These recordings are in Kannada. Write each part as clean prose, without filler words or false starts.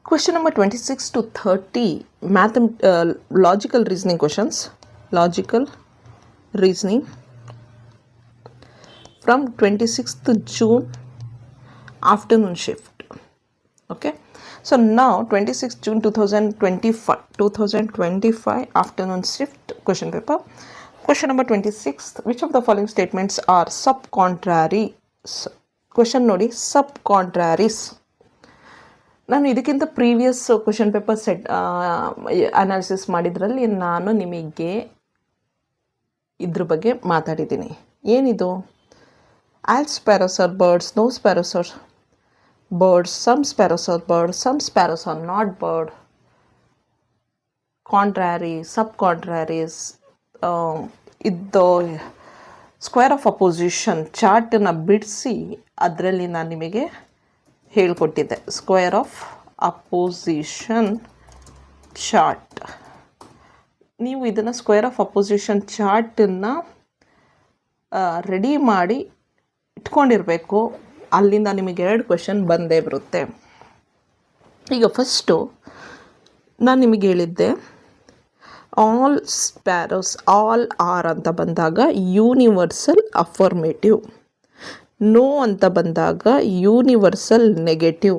Question number 26 to 30, logical reasoning questions. Logical reasoning from 26th June afternoon shift. Okay. So now 26th June 2025 afternoon shift question paper. Question number 26. Which of the following statements are subcontraries? Question nodi subcontraries. ನಾನು ಇದಕ್ಕಿಂತ ಪ್ರೀವಿಯಸ್ ಕ್ವಶನ್ ಪೇಪರ್ ಅನಾಲಿಸಿಸ್ ಮಾಡಿದ್ರಲ್ಲಿ ನಾನು ನಿಮಗೆ ಇದ್ರ ಬಗ್ಗೆ ಮಾತಾಡಿದ್ದೀನಿ. ಏನಿದು? All sparrows are birds, no sparrows are birds, some sparrows are bird, some sparrows are not bird, contrary, subcontraries. ಇದು ಸ್ಕ್ವೇರ್ ಆಫ್ ಅಪೋಸಿಷನ್ ಚಾರ್ಟನ್ನು ಬಿಡಿಸಿ ಅದರಲ್ಲಿ ನಾನು ನಿಮಗೆ ಹೇಳ್ಕೊಟ್ಟಿದ್ದೆ. Square of opposition chart. ನೀವು ಇದನ್ನು ಸ್ಕ್ವೇರ್ ಆಫ್ ಅಪೋಸಿಷನ್ ಚಾರ್ಟನ್ನು ರೆಡಿ ಮಾಡಿ ಇಟ್ಕೊಂಡಿರಬೇಕು. ಅಲ್ಲಿಂದ ನಿಮಗೆ 2 ಕ್ವೆಶನ್ ಬಂದೇ ಬರುತ್ತೆ. ಈಗ ಫಸ್ಟು ನಾನು ನಿಮಗೆ ಹೇಳಿದ್ದೆ, ಆಲ್ ಸ್ಪ್ಯಾರೋಸ್, ಆಲ್ ಆರ್ ಅಂತ ಬಂದಾಗ ಯೂನಿವರ್ಸಲ್ ಅಫರ್ಮೇಟಿವ್, ನೋ ಅಂತ ಬಂದಾಗ ಯೂನಿವರ್ಸಲ್ ನೆಗೆಟಿವ್,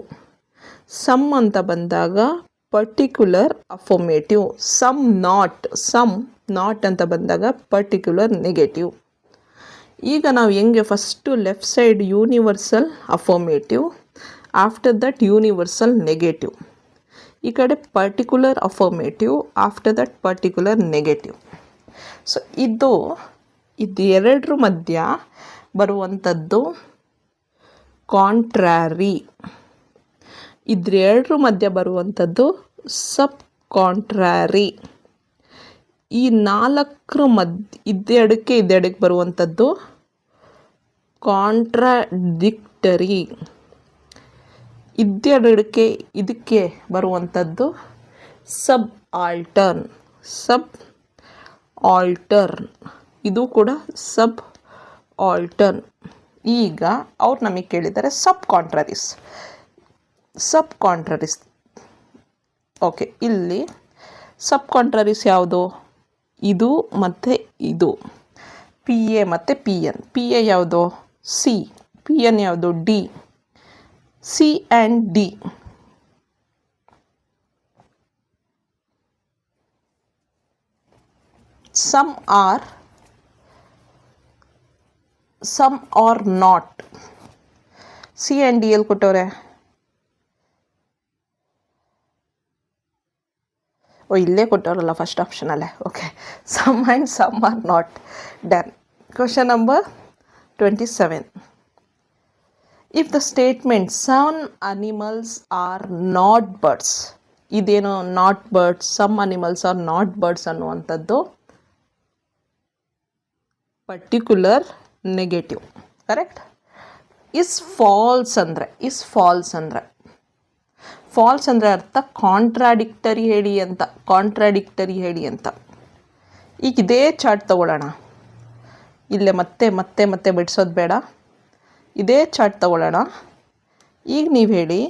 ಸಮ್ ಅಂತ ಬಂದಾಗ ಪರ್ಟಿಕ್ಯುಲರ್ ಅಫರ್ಮೇಟಿವ್, ಸಮ್ ನಾಟ್ ಅಂತ ಬಂದಾಗ ಪರ್ಟಿಕ್ಯುಲರ್ ನೆಗೆಟಿವ್. ಈಗ ನಾವು ಹೆಂಗೆ first left side universal affirmative, after that universal negative, ಈ ಕಡೆ particular affirmative, after that particular negative. So ಇದೆರಡರ ಮಧ್ಯ ಬರುವಂಥದ್ದು ಕಾಂಟ್ರಾರಿ. ಇದೆರಡರ ಮಧ್ಯ ಬರುವಂಥದ್ದು ಸಬ್ ಕಾಂಟ್ರಾರಿ. ಈ 4 ಇದೆರಡಕ್ಕೆ ಬರುವಂಥದ್ದು ಕಾಂಟ್ರಾಡಿಕ್ಟರಿ. ಇದಕ್ಕೆ ಬರುವಂಥದ್ದು ಸಬ್ ಆಲ್ಟರ್ನ್. ಇದು ಕೂಡ ಸಬ್ ಆಲ್ಟರ್ನ್. ಈಗ ಅವ್ರು ನಮಗೆ ಕೇಳಿದ್ದಾರೆ ಸಬ್ ಕಾಂಟ್ರಾರೀಸ್. ಓಕೆ, ಇಲ್ಲಿ ಸಬ್ ಕಾಂಟ್ರಾರೀಸ್ ಯಾವುದು? ಇದು ಮತ್ತು ಇದು, ಪಿ ಎ ಮತ್ತು ಪಿ ಎನ್. ಪಿ ಎ ಯಾವುದು? ಸಿ. ಪಿ ಎನ್ ಯಾವುದು? D. C and D. Some are not. C and D ಎಲ್ಲಿ ಕೊಟ್ಟವ್ರೆ? ಇಲ್ಲೇ ಕೊಟ್ಟವ್ರಲ್ಲ ಫಸ್ಟ್ ಆಪ್ಷನಲ್ಲೇ. Okay, some and some are not. Done. Question number 27. If the statement some animals are not birds, ಇದೇನು not birds, some animals are not birds ಅನ್ನುವಂಥದ್ದು ಪರ್ಟಿಕ್ಯುಲರ್ ನೆಗೆಟಿವ್. ಕರೆಕ್ಟ್. ಫಾಲ್ಸ್ ಅಂದರೆ ಅರ್ಥ ಕಾಂಟ್ರಾಡಿಕ್ಟರಿ ಹೇಳಿ ಅಂತ. ಈಗ ಇದೇ ಚಾರ್ಟ್ ತಗೊಳ್ಳೋಣ. ಇಲ್ಲೇ ಮತ್ತೆ ಬಿಡಿಸೋದು ಬೇಡ. ಇದೇ ಚಾರ್ಟ್ ತಗೊಳ್ಳೋಣ. ಈಗ ನೀವು ಹೇಳಿ,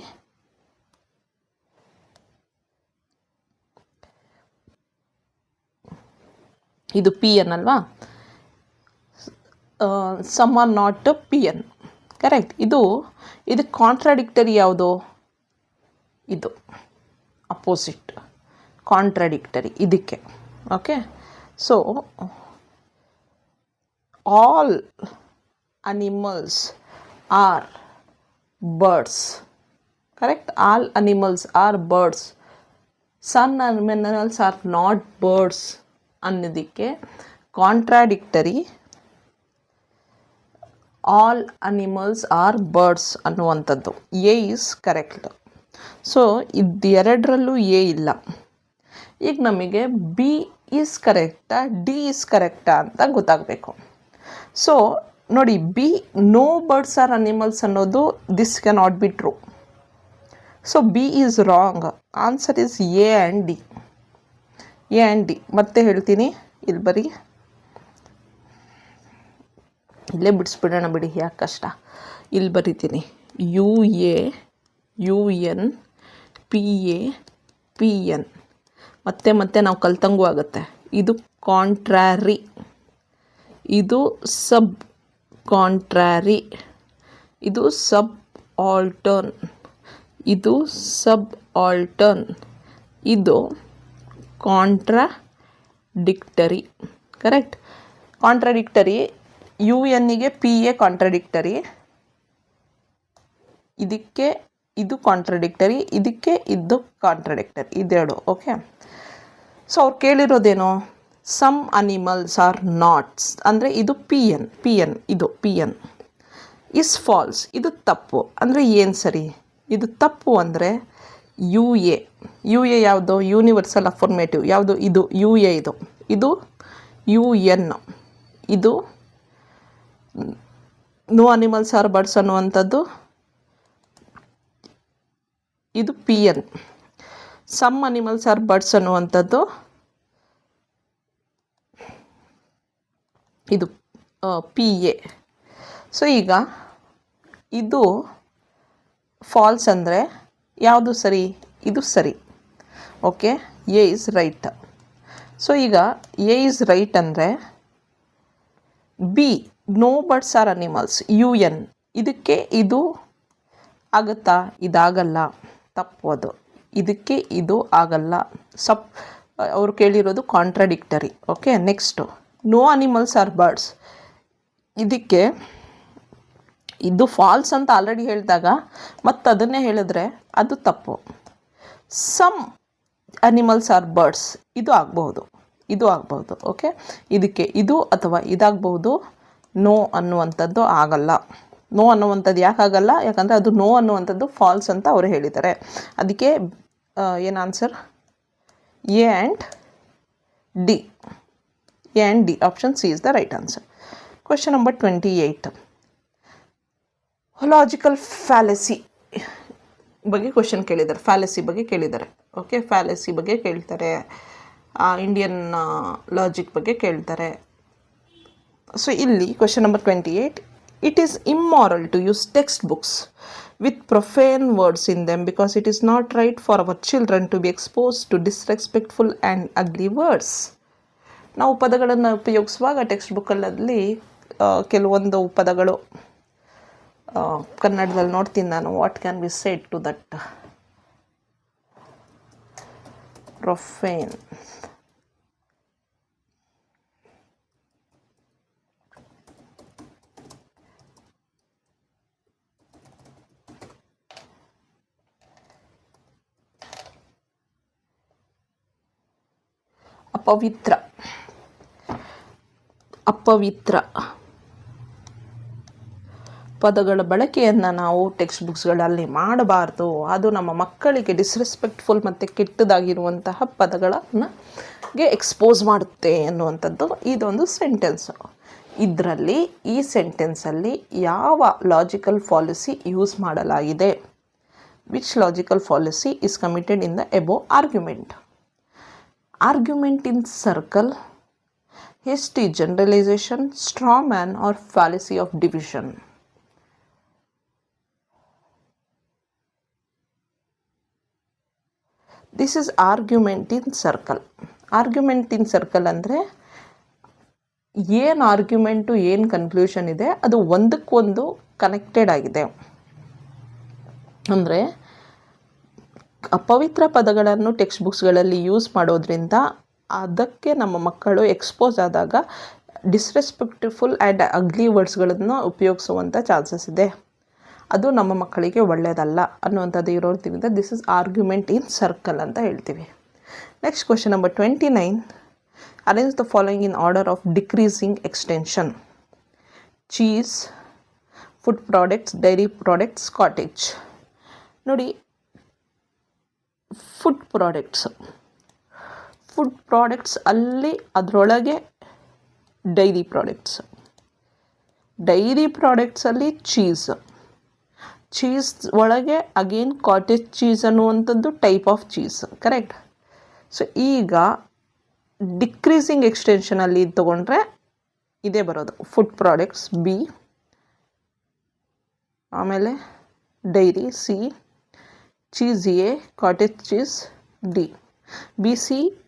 ಇದು ಪಿ ಎನ್ ಅಲ್ವಾ? Some are not P N. Correct. ಇದು ಕಾಂಟ್ರಾಡಿಕ್ಟರಿ ಯಾವುದು? ಇದು ಅಪೋಸಿಟ್ ಕಾಂಟ್ರಾಡಿಕ್ಟರಿ ಇದಕ್ಕೆ. Okay, so all animals are birds. Correct. All animals are birds, some animals are not birds ಅನ್ನೋದಕ್ಕೆ contradictory all animals are birds ಅನ್ನುವಂಥದ್ದು. A is correct. ಸೊ ಇದೆರಡರಲ್ಲೂ ಎ ಇಲ್ಲ. ಈಗ ನಮಗೆ ಬಿ ಈಸ್ ಕರೆಕ್ಟಾ, ಡಿ ಈಸ್ ಕರೆಕ್ಟಾ ಅಂತ ಗೊತ್ತಾಗಬೇಕು. ಸೊ ನೋಡಿ, B no birds are animals ಅನ್ನೋದು this can not be true. So B is wrong. Answer is A and D. ಮತ್ತೆ ಹೇಳ್ತೀನಿ, ಇಲ್ಲಿ ಬರೀ ಇಲ್ಲೇ ಬಿಡಿಸ್ಬಿಡೋಣ ಬಿಡಿ, ಯಾಕೆ ಕಷ್ಟ. ಇಲ್ಲಿ ಬರಿತೀನಿ, U A U N PA PN ಮತ್ತೆ ನಾವು ಕಲ್ತಂಗೂ ಆಗುತ್ತೆ. ಇದು ಕಾಂಟ್ರಾರಿ, ಇದು ಸಬ್ ಕಾಂಟ್ರಾರಿ, ಇದು ಸಬ್ ಆಲ್ಟರ್ನ್, ಇದು ಸಬ್ ಆಲ್ಟರ್ನ್, ಇದು ಕಾಂಟ್ರಾಡಿಕ್ಟರಿ. ಕರೆಕ್ಟ್. ಕಾಂಟ್ರಾಡಿಕ್ಟರಿ UN-ಗೆ PA ಕಾಂಟ್ರಾಡಿಕ್ಟರಿ, ಇದಕ್ಕೆ ಇದು ಕಾಂಟ್ರಾಡಿಕ್ಟರಿ, ಇದಕ್ಕೆ ಇದು ಕಾಂಟ್ರಾಡಿಕ್ಟರಿ, ಇದೆರಡು. ಓಕೆ. ಸೊ ಅವ್ರು ಕೇಳಿರೋದೇನೋ ಸಮ್ ಅನಿಮಲ್ಸ್ ಆರ್ ನಾಟ್ಸ್ ಅಂದರೆ ಇದು PN ಇದು PN ಇಸ್ ಫಾಲ್ಸ್, ಇದು ತಪ್ಪು ಅಂದರೆ ಏನು ಸರಿ? ಇದು ತಪ್ಪು ಅಂದರೆ UA ಯಾವುದು? Universal affirmative. ಯಾವುದು? ಇದು UA. ಇದು UN. ಇದು ನೋ ಅನಿಮಲ್ಸ್ ಆರ್ ಬರ್ಡ್ಸ್ ಅನ್ನುವಂಥದ್ದು ಇದು PN. Some animals are birds ಅನ್ನುವಂಥದ್ದು ಇದು PA. ಸೊ ಈಗ ಇದು ಫಾಲ್ಸ್ ಅಂದರೆ ಯಾವುದು ಸರಿ? ಇದು ಸರಿ. Okay. A is right. So ಈಗ A ಇಸ್ ರೈಟ್ ಅಂದರೆ B no birds are animals UN ಇದಕ್ಕೆ ಇದು ಆಗುತ್ತಾ? ಇದಾಗಲ್ಲ, ತಪ್ಪು. ಅದು ಇದಕ್ಕೆ ಇದು ಆಗಲ್ಲ. ಅವರು ಕೇಳಿರೋದು contradictory. Okay. Next no animals are birds, ಇದಕ್ಕೆ ಇದು ಫಾಲ್ಸ್ ಅಂತ ಆಲ್ರೆಡಿ ಹೇಳಿದಾಗ ಮತ್ತು ಅದನ್ನೇ ಹೇಳಿದ್ರೆ ಅದು ತಪ್ಪು. ಸಮ್ ಅನಿಮಲ್ಸ್ ಆರ್ ಬರ್ಡ್ಸ್ ಇದು ಆಗ್ಬಹುದು. ಓಕೆ. ಇದಕ್ಕೆ ಇದು ಅಥವಾ ಇದಾಗಬಹುದು. ನೋ ಅನ್ನುವಂಥದ್ದು ಆಗಲ್ಲ. ನೋ ಅನ್ನುವಂಥದ್ದು ಯಾಕಾಗಲ್ಲ? ಯಾಕಂದರೆ ಅದು ನೋ ಅನ್ನುವಂಥದ್ದು ಫಾಲ್ಸ್ ಅಂತ ಅವರು ಹೇಳಿದ್ದಾರೆ. ಅದಕ್ಕೆ ಏನು answer? A and D. Option C is the right answer. Question number 28. Logical fallacy ಬಗ್ಗೆ ಕ್ವೆಶ್ಚನ್ ಕೇಳಿದ್ದಾರೆ. ಫ್ಯಾಲಸಿ ಬಗ್ಗೆ ಕೇಳಿದ್ದಾರೆ. ಓಕೆ. ಫ್ಯಾಲಸಿ ಬಗ್ಗೆ ಕೇಳ್ತಾರೆ, ಇಂಡಿಯನ್ ಲಾಜಿಕ್ ಬಗ್ಗೆ ಕೇಳ್ತಾರೆ. ಸೊ ಇಲ್ಲಿ question number 28. It is immoral to use textbooks with profane words in them because it is not right for our children to be exposed to disrespectful and ugly words. ನಾವು ಪದಗಳನ್ನು ಉಪಯೋಗಿಸುವಾಗ ಟೆಕ್ಸ್ಟ್ ಬುಕ್ಕಲ್ಲಿ ಕೆಲವೊಂದು ಪದಗಳು ಕನ್ನಡದಲ್ಲಿ ನೋಡ್ತೀನಿ ನಾನು. What can be said to that? Profane, ಅಪವಿತ್ರ ಪದಗಳ ಬಳಕೆಯನ್ನು ನಾವು ಟೆಕ್ಸ್ಟ್ ಬುಕ್ಸ್ಗಳಲ್ಲಿ ಮಾಡಬಾರ್ದು. ಅದು ನಮ್ಮ ಮಕ್ಕಳಿಗೆ ಡಿಸ್ರೆಸ್ಪೆಕ್ಟ್ಫುಲ್ ಮತ್ತು ಕೆಟ್ಟದಾಗಿರುವಂತಹ ಪದಗಳಿಗೆ ಎಕ್ಸ್ಪೋಸ್ ಮಾಡುತ್ತೆ ಅನ್ನುವಂಥದ್ದು ಇದೊಂದು ಸೆಂಟೆನ್ಸು. ಇದರಲ್ಲಿ ಈ ಸೆಂಟೆನ್ಸಲ್ಲಿ ಯಾವ ಲಾಜಿಕಲ್ ಫಾಲಸಿ ಯೂಸ್ ಮಾಡಲಾಗಿದೆ? Which logical fallacy is committed in the above argument? Argument in circle, hasty generalization, straw man or fallacy of division? This is argument in circle. Argument in circle ಅಂದರೆ ಏನು ಆರ್ಗ್ಯುಮೆಂಟು ಏನು ಕನ್ಕ್ಲೂಷನ್ ಇದೆ ಅದು ಒಂದಕ್ಕೊಂದು ಕನೆಕ್ಟೆಡ್ ಆಗಿದೆ. ಅಂದರೆ ಅಪವಿತ್ರ ಪದಗಳನ್ನು ಟೆಕ್ಸ್ಟ್ ಬುಕ್ಸ್ಗಳಲ್ಲಿ ಯೂಸ್ ಮಾಡೋದ್ರಿಂದ ಅದಕ್ಕೆ ನಮ್ಮ ಮಕ್ಕಳು ಎಕ್ಸ್ಪೋಸ್ ಆದಾಗ ಡಿಸ್ರೆಸ್ಪೆಕ್ಟ್ಫುಲ್ ಆ್ಯಂಡ್ ಅಗ್ಲಿ ವರ್ಡ್ಸ್ಗಳನ್ನು ಉಪಯೋಗಿಸುವಂಥ ಚಾನ್ಸಸ್ ಇದೆ. ಅದು ನಮ್ಮ ಮಕ್ಕಳಿಗೆ ಒಳ್ಳೆಯದಲ್ಲ ಅನ್ನುವಂಥದ್ದು ಇರೋದ್ರಿಂದ this is argument in circle ಅಂತ ಹೇಳ್ತೀವಿ. Next question number 29. Arrange the following in order of decreasing extension. Cheese, food products, dairy products, cottage. ನೋಡಿ, ಫುಡ್ ಪ್ರಾಡಕ್ಟ್ಸ್ ಅಲ್ಲಿ ಅದರೊಳಗೆ ಡೈರಿ ಪ್ರಾಡಕ್ಟ್ಸಲ್ಲಿ ಚೀಸ್ ಒಳಗೆ ಅಗೇನ್ ಕಾಟೇಜ್ ಚೀಸ್ ಅನ್ನುವಂಥದ್ದು type of cheese. Correct. So ಈಗ ಡಿಕ್ರೀಸಿಂಗ್ ಎಕ್ಸ್ಟೆನ್ಷನಲ್ಲಿ ತೊಗೊಂಡ್ರೆ ಇದೇ ಬರೋದು. ಫುಡ್ ಪ್ರಾಡಕ್ಟ್ಸ್ B, ಆಮೇಲೆ dairy C, cheese A, cottage cheese D. B, C,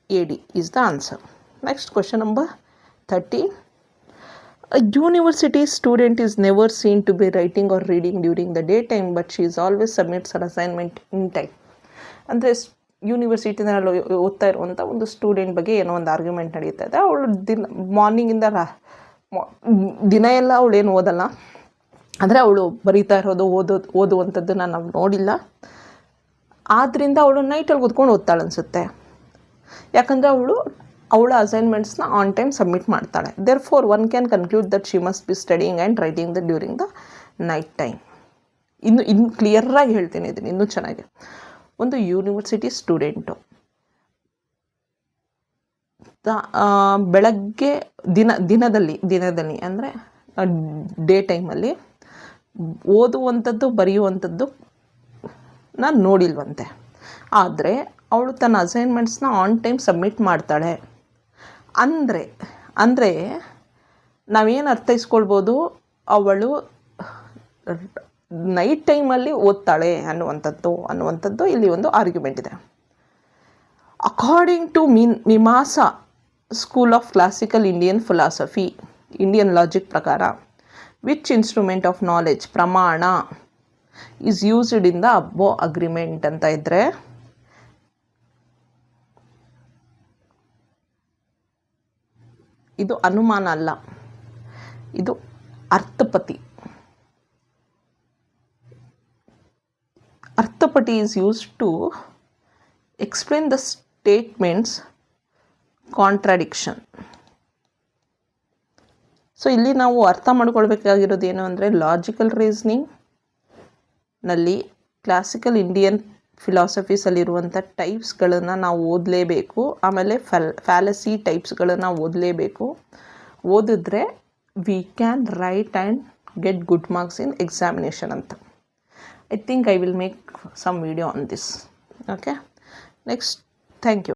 A, D is the answer. Next question number 30. A university student is never seen to be writing or reading during the daytime, but she is always submits her assignment in time. ಅಂದರೆ ಯೂನಿವರ್ಸಿಟಿನಲ್ಲಿ ಓದ್ತಾ ಇರುವಂಥ ಒಂದು ಸ್ಟೂಡೆಂಟ್ ಬಗ್ಗೆ ಏನೋ ಒಂದು ಆರ್ಗ್ಯುಮೆಂಟ್ ನಡೀತಾ ಇದೆ. ಅವಳು ಮಾರ್ನಿಂಗಿಂದ ದಿನ ಎಲ್ಲ ಅವಳೇನು ಓದಲ್ಲ, ಅಂದರೆ ಅವಳು ಬರೀತಾ ಇರೋದು ಓದುವಂಥದ್ದನ್ನು ನಾವು ನೋಡಿಲ್ಲ. ಆದ್ದರಿಂದ ಅವಳು ನೈಟಲ್ಲಿ ಕೂತ್ಕೊಂಡು ಓದ್ತಾಳೆ ಅನಿಸುತ್ತೆ. ಯಾಕಂದರೆ ಅವಳ ಅಸೈನ್ಮೆಂಟ್ಸ್ನ ಆನ್ ಟೈಮ್ ಸಬ್ಮಿಟ್ ಮಾಡ್ತಾಳೆ. Therefore one can conclude that she must be studying and writing during the night time. ಇನ್ನು ಕ್ಲಿಯರಾಗಿ ಹೇಳ್ತೀನಿ ಇದನ್ನು ಇನ್ನೂ ಚೆನ್ನಾಗಿ. ಒಂದು ಯೂನಿವರ್ಸಿಟಿ ಸ್ಟೂಡೆಂಟು ಬೆಳಗ್ಗೆ ದಿನದಲ್ಲಿ ಅಂದರೆ ಡೇ ಟೈಮಲ್ಲಿ ಓದುವಂಥದ್ದು ಬರೆಯುವಂಥದ್ದು ನಾನು ನೋಡಿಲ್ವಂತೆ. ಆದರೆ ಅವಳು ತನ್ನ ಅಸೈನ್ಮೆಂಟ್ಸ್ನ ಆನ್ ಟೈಮ್ ಸಬ್ಮಿಟ್ ಮಾಡ್ತಾಳೆ ಅಂದರೆ ನಾವೇನು ಅರ್ಥೈಸ್ಕೊಳ್ಬೋದು, ಅವಳು ನೈಟ್ ಟೈಮಲ್ಲಿ ಓದ್ತಾಳೆ ಅನ್ನುವಂಥದ್ದು ಇಲ್ಲಿ ಒಂದು ಆರ್ಗ್ಯುಮೆಂಟ್ ಇದೆ. According to Mimamsa school of classical Indian philosophy, Indian logic ಪ್ರಕಾರ, which instrument of knowledge pramana is used in the above agreement ಅಂತ ಇದ್ದರೆ, ಇದು ಅನುಮಾನ ಅಲ್ಲ, ಇದು ಅರ್ಥಪತಿ. Arthapatti is used to explain the statements contradiction. So ಇಲ್ಲಿ ನಾವು ಅರ್ಥ ಮಾಡ್ಕೊಳ್ಬೇಕಾಗಿರೋದು ಏನು ಅಂದರೆ, ಲಾಜಿಕಲ್ ರೀಸ್ನಿಂಗ್ನಲ್ಲಿ ಕ್ಲಾಸಿಕಲ್ ಇಂಡಿಯನ್ ಫಿಲಾಸಫೀಸಲ್ಲಿರುವಂಥ ಟೈಪ್ಸ್ಗಳನ್ನು ನಾವು ಓದಲೇಬೇಕು. ಆಮೇಲೆ ಫ್ಯಾಲಸಿ ಟೈಪ್ಸ್ಗಳನ್ನು ಓದಲೇಬೇಕು. ಓದಿದ್ರೆ we can write and get good marks in examination ಅಂತ. I think I will make some video on this. Okay, next, thank you.